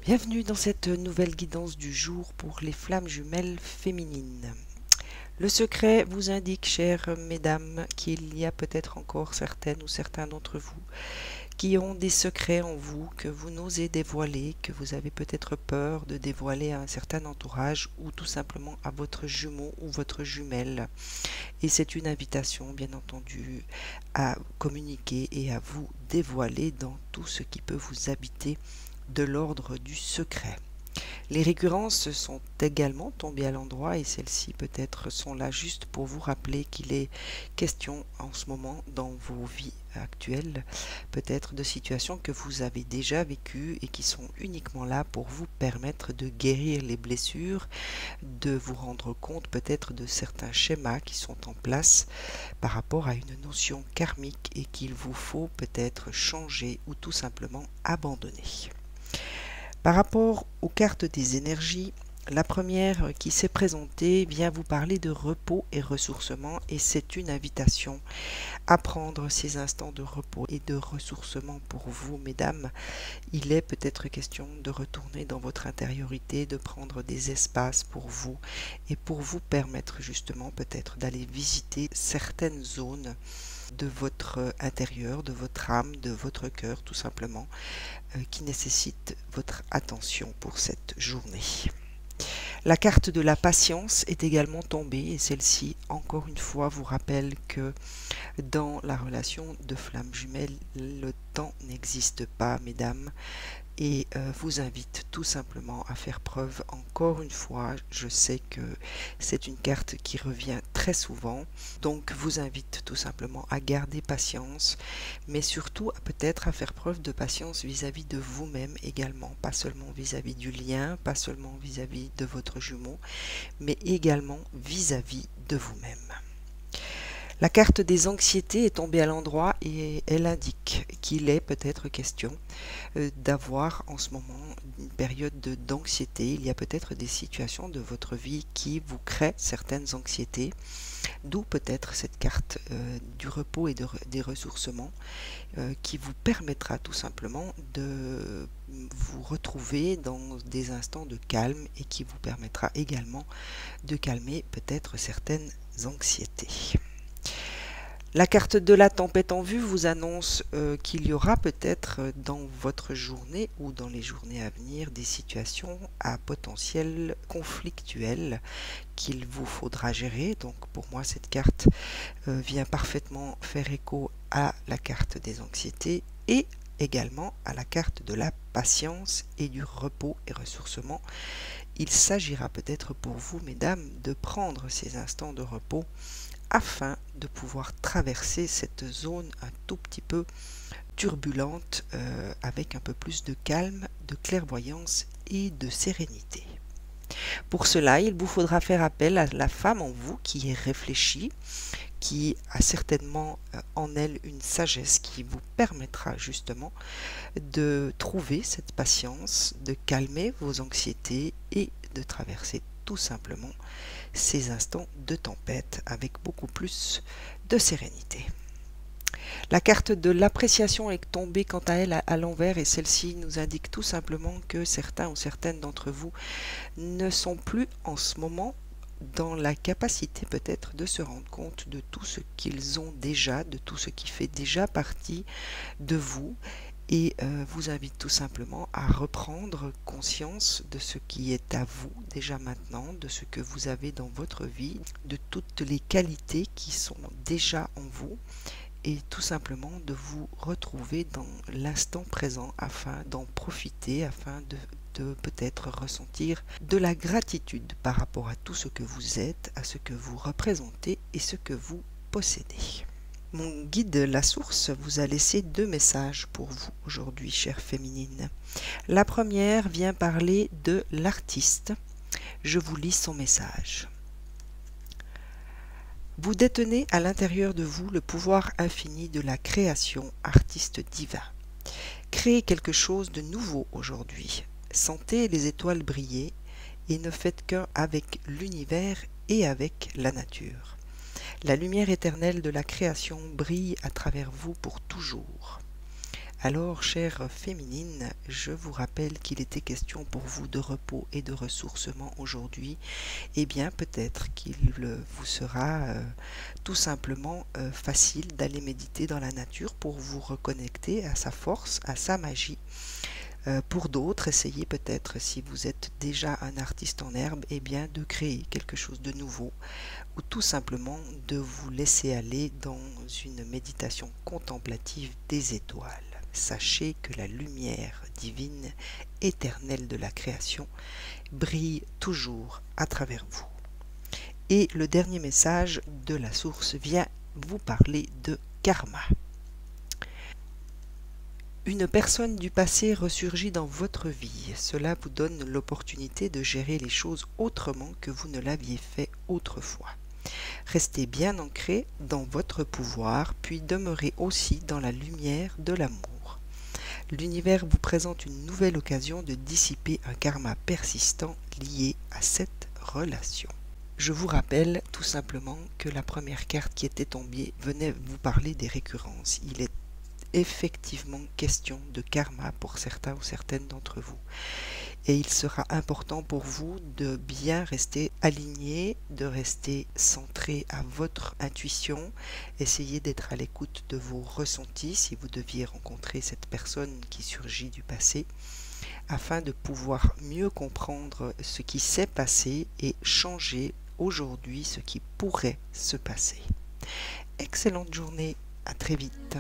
Bienvenue dans cette nouvelle guidance du jour pour les flammes jumelles féminines. Le secret vous indique, chères mesdames, qu'il y a peut-être encore certaines ou certains d'entre vous qui ont des secrets en vous que vous n'osez dévoiler, que vous avez peut-être peur de dévoiler à un certain entourage ou tout simplement à votre jumeau ou votre jumelle. Et c'est une invitation, bien entendu, à communiquer et à vous dévoiler dans tout ce qui peut vous habiter de l'ordre du secret. Les récurrences sont également tombées à l'endroit et celles-ci peut-être sont là juste pour vous rappeler qu'il est question en ce moment dans vos vies actuelles, peut-être de situations que vous avez déjà vécues et qui sont uniquement là pour vous permettre de guérir les blessures, de vous rendre compte peut-être de certains schémas qui sont en place par rapport à une notion karmique et qu'il vous faut peut-être changer ou tout simplement abandonner. Par rapport aux cartes des énergies, la première qui s'est présentée vient vous parler de repos et ressourcement et c'est une invitation à prendre ces instants de repos et de ressourcement pour vous, mesdames. Il est peut-être question de retourner dans votre intériorité, de prendre des espaces pour vous et pour vous permettre justement peut-être d'aller visiter certaines zones de votre intérieur, de votre âme, de votre cœur tout simplement, qui nécessitent votre attention pour cette journée. La carte de la patience est également tombée et celle-ci, encore une fois, vous rappelle que dans la relation de flamme jumelle, le temps n'existe pas, mesdames, et vous invite tout simplement à faire preuve, encore une fois, je sais que c'est une carte qui revient très souvent, donc vous invite tout simplement à garder patience, mais surtout peut-être à faire preuve de patience vis-à-vis de vous-même également, pas seulement vis-à-vis du lien, pas seulement vis-à-vis de votre jumeau, mais également vis-à-vis de vous-même. La carte des anxiétés est tombée à l'endroit et elle indique qu'il est peut-être question d'avoir en ce moment une période d'anxiété. Il y a peut-être des situations de votre vie qui vous créent certaines anxiétés, d'où peut-être cette carte du repos et des ressourcements qui vous permettra tout simplement de vous retrouver dans des instants de calme et qui vous permettra également de calmer peut-être certaines anxiétés. La carte de la tempête en vue vous annonce qu'il y aura peut-être dans votre journée ou dans les journées à venir des situations à potentiel conflictuel qu'il vous faudra gérer. Donc pour moi cette carte vient parfaitement faire écho à la carte des anxiétés et également à la carte de la patience et du repos et ressourcement. Il s'agira peut-être pour vous, mesdames, de prendre ces instants de repos afin de pouvoir traverser cette zone un tout petit peu turbulente avec un peu plus de calme, de clairvoyance et de sérénité. Pour cela, il vous faudra faire appel à la femme en vous qui est réfléchie, qui a certainement en elle une sagesse qui vous permettra justement de trouver cette patience, de calmer vos anxiétés et de traverser tout simplement ces instants de tempête avec beaucoup plus de sérénité. La carte de l'appréciation est tombée quant à elle à l'envers et celle-ci nous indique tout simplement que certains ou certaines d'entre vous ne sont plus en ce moment dans la capacité peut-être de se rendre compte de tout ce qu'ils ont déjà, de tout ce qui fait déjà partie de vous et vous invite tout simplement à reprendre conscience de ce qui est à vous déjà maintenant, de ce que vous avez dans votre vie, de toutes les qualités qui sont déjà en vous et tout simplement de vous retrouver dans l'instant présent afin d'en profiter, afin de peut-être ressentir de la gratitude par rapport à tout ce que vous êtes, à ce que vous représentez et ce que vous possédez. Mon guide La Source vous a laissé 2 messages pour vous aujourd'hui, chères féminines. La première vient parler de l'artiste. Je vous lis son message. Vous détenez à l'intérieur de vous le pouvoir infini de la création, artiste divin. Créez quelque chose de nouveau aujourd'hui. Sentez les étoiles briller et ne faites qu'un avec l'univers et avec la nature. La lumière éternelle de la création brille à travers vous pour toujours. Alors, chère féminine, je vous rappelle qu'il était question pour vous de repos et de ressourcement aujourd'hui. Eh bien, peut-être qu'il vous sera tout simplement facile d'aller méditer dans la nature pour vous reconnecter à sa force, à sa magie. Pour d'autres, essayez peut-être, si vous êtes déjà un artiste en herbe, eh bien, de créer quelque chose de nouveau ou tout simplement de vous laisser aller dans une méditation contemplative des étoiles. Sachez que la lumière divine, éternelle de la création, brille toujours à travers vous. Et le dernier message de la source vient vous parler de karma. Une personne du passé ressurgit dans votre vie. Cela vous donne l'opportunité de gérer les choses autrement que vous ne l'aviez fait autrefois. Restez bien ancré dans votre pouvoir, puis demeurez aussi dans la lumière de l'amour. L'univers vous présente une nouvelle occasion de dissiper un karma persistant lié à cette relation. Je vous rappelle tout simplement que la première carte qui était tombée venait vous parler des récurrences. Il est effectivement question de karma pour certains ou certaines d'entre vous. Et il sera important pour vous de bien rester aligné, de rester centré à votre intuition. Essayez d'être à l'écoute de vos ressentis si vous deviez rencontrer cette personne qui surgit du passé, afin de pouvoir mieux comprendre ce qui s'est passé et changer aujourd'hui ce qui pourrait se passer. Excellente journée, à très vite.